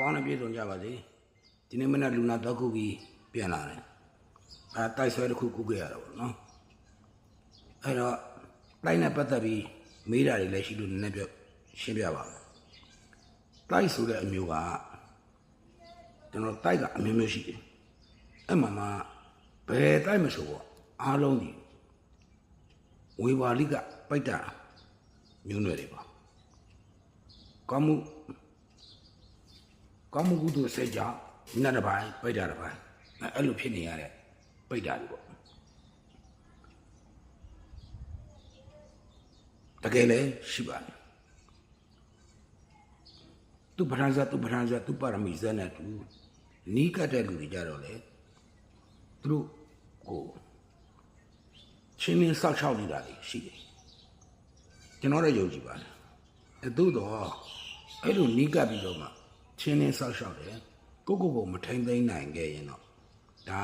ပေါင်းနဲ့ပြေဆုံးကြပါစေဒီနေ့မနေ့လူနာတော့ခုပြီးပြန်လာတယ်တိုက်ဆွဲတစ်ခုကုခဲ့ရတော့ဗောနော်အဲ့တော့တိုက်နဲ့ပတ်သက်ပြီးမေးတာတွေလည်းရှိလို့နည်းနည်းပြရှင်းပြပါမယ်တိုက်ဆိုတဲ့အမျိုးကကျွန်တော်တိုက်ကအမျိုးမျိုးရှိတယ်အဲ့မှာဘယ်တိုက်မဆိုပေါ့အားလုံးဒီဝေဘာလိကပိုက်တာမျိုးနွယ်တွေပါကောင်းမှုကုသိုလ်စိတ်ကြောင့်နတ်တစ်ပိုင်းပိတ်တာတစ်ပိုင်းအဲ့လိုဖြစ်နေရတဲ့ပိတ်တာတွေပေါ့တကယ်လည်းရှိပါတယ်သူပထမသူပါရမီဇက်နဲ့သူနီးကတ်တဲ့လူတွေကြတော့လေသူတို့ကိုချင်းချင်းဆောက်ချောက်နေတာတွေရှိတယ်ကျွန်တော်လည်းယုံကြည်ပါတယ်သို့တော့အဲ့လိုနီးကပ်ပြီးတော့မှချင်းချင်းဆောက်ရှောက်တယ်ကိုမထိမ့်သိမ့်နိုင်ခဲ့ရင်တော့ဒါ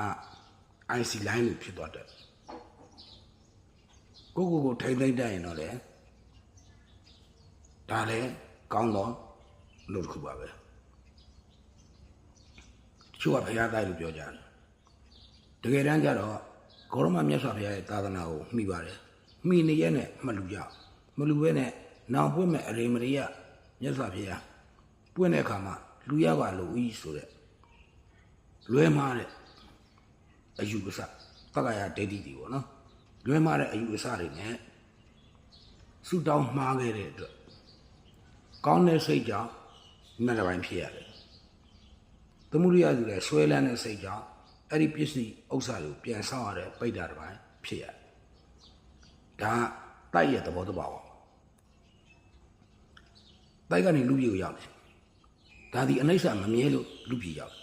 IC line လို့ဖြစ်သွားတယ်ကိုထိမ့်သိမ့်တတ်ရင်တော့လေဒါလည်းကောင်းတော့လို့တစ်ခုပါပဲတချို့ကဘုရားတိုက်လို့ပြောကြတယ်တကယ်တမ်းကျတော့ဂေါရမမြတ်စွာဘုရားရဲ့သာသနာကိုမှီပါတယ်မှီနေရနဲ့မလူကြမလူဘဲနဲ့နောင်ပွင့်မဲ့အရိမရိယမြတ်စွာဘုရားပွင့်တဲ့အခါမှာလူရပါလို့ဤဆိုတဲ့လွဲမားတဲ့အယူအဆတက္ကရာဒိဋ္ဌိတွေပေါ့နော်လွဲမားတဲ့အယူအဆတွေနဲ့ဆူတောင်းမှားခဲ့တဲ့အတွက်ကောင်းတဲ့စိတ်ကြောင့်နတ်တစ်ပိုင်းဖြစ်ရတယ်သမုဒိယဆိုတဲ့ဆွဲလန်းတဲ့စိတ်ကြောင့်အဲ့ဒီပစ္စည်းဥစ္စာကိုပြန်ဆောက်ရတဲ့ပိဋ္ဌာတစ်ပိုင်းဖြစ်ရတယ်ဒါတိုက်ရဲ့သဘောတဘာဝတိုက်ကနေလူပြည်ကိုရောက်တယ်ဒါဒီအနိစ္စမမြဲလို့လူပြည်ရောက်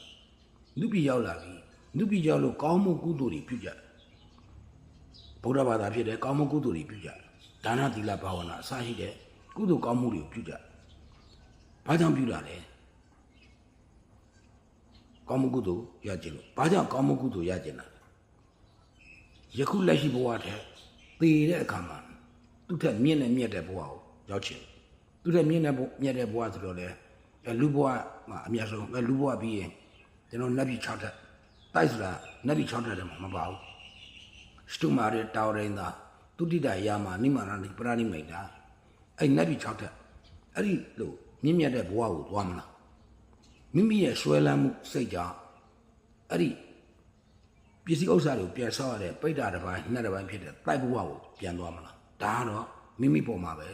လူပြည်ရောက်လာပြီလူပြည်ရောက်လို့ကောင်းမှုကုသိုလ်တွေပြုကြတယ်ဗုဒ္ဓဘာသာဖြစ်တယ်ကောင်းမှုကုသိုလ်တွေပြုကြတယ်ဒါနသီလဘာဝနာအစရှိတဲ့ကုသိုလ်ကောင်းမှုတွေကိုပြုကြတယ်ဘာကြောင့်ပြုတာလဲကောင်းမှုကုသိုလ်ရကျင်လို့ဘာကြောင့်ကောင်းမှုကုသိုလ်ရကျင်တာယခုလက်ရှိဘဝတည်းသေတဲ့အခါမှာသူ့ထက်မြင့်တဲ့ဘဝကိုရောက်ချင်သူ့ထက်မြင့်တဲ့ဘဝဆိုတော့လေလူဘဝမှာအများဆုံးလူဘဝပြီးရင်ကျွန်တော်နတ်ပြည်6ထပ်တိုက်ဆိုတာနတ်ပြည်6ထပ်တယ်မပါဘူးစတုမာရတောရိန္ဒာတုတိတယာမနိမာနပရဏိမိတ်တာအဲ့နတ်ပြည်6ထပ်အဲ့ဒီလိုမြင့်တဲ့ဘဝကိုသွားမလားမိမိရဲ့ဆွဲလန်းမှုစိတ်ကြောင့်အဲ့ဒီပစ္စည်းဥစ္စာတွေကိုပြန်ဆောက်ရတဲ့ပိဋ္ဌာတစ်ပိုင်းနှစ်တစ်ပိုင်းဖြစ်တဲ့တိုက်ဘဝကိုပြန်သွားမလားဒါကတော့မိမိပေါ်မှာပဲ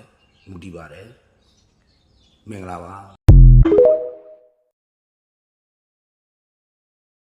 မူတည်ပါတယ်မင်္ဂလာပါ